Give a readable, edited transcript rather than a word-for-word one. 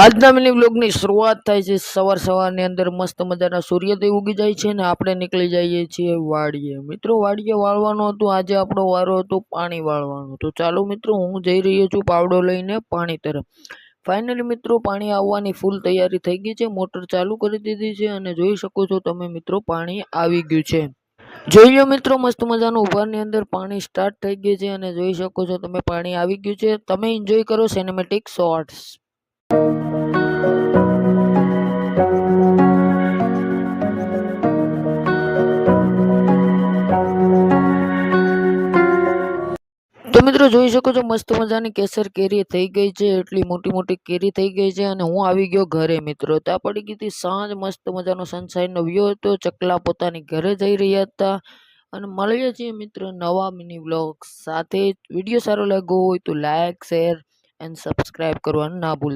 આજના મિની વ્લોગની શરૂઆત થાય છે સવારની અંદર મસ્ત મજાના સૂર્યોદય ઉગી જાય છે ને આપણે નીકળી જઈએ છીએ વાડીએ। મિત્રો વાડીએ વાળવાનું હતું, આજે આપણો વારો હતો પાણી વાળવાનો। તો ચાલો મિત્રો, હું જઈ રહ્યો છું પાવડો લઈને પાણી તરફ। ફાઇનલી મિત્રો પાણી આવવાની ફૂલ તૈયારી થઈ ગઈ છે, મોટર ચાલુ કરી દીધી છે અને જોઈ શકો છો તમે મિત્રો પાણી આવી ગયું છે। જોઈ લો મિત્રો, મસ્ત મજાનું ઉભારની અંદર પાણી સ્ટાર્ટ થઈ ગયું છે અને જોઈ શકો છો તમે પાણી આવી ગયું છે। તમે એન્જોય કરો સિનેમેટિક શોર્ટ્સ। તો મિત્રો જોઈ શકો છો મસ્ત મજાની કેસર કેરી થઈ ગઈ છે, એટલી મોટી મોટી કેરી થઈ ગઈ છે અને હું આવી ગયો ઘરે મિત્રો। ત્યાં પડી ગઈ હતી સાંજ, મસ્ત મજાનો સનશાઇનનો વ્યૂ હતો, ચકલા પોતાની ઘરે જઈ રહ્યા હતા। અને મળીએ છીએ મિત્રો નવા મિની વ્લોગ સાથે। વિડીયો સારો લાગ્યો હોય તો લાઈક, શેર એન્ડ સબસ્ક્રાઈબ કરવાનું ના ભૂલતા।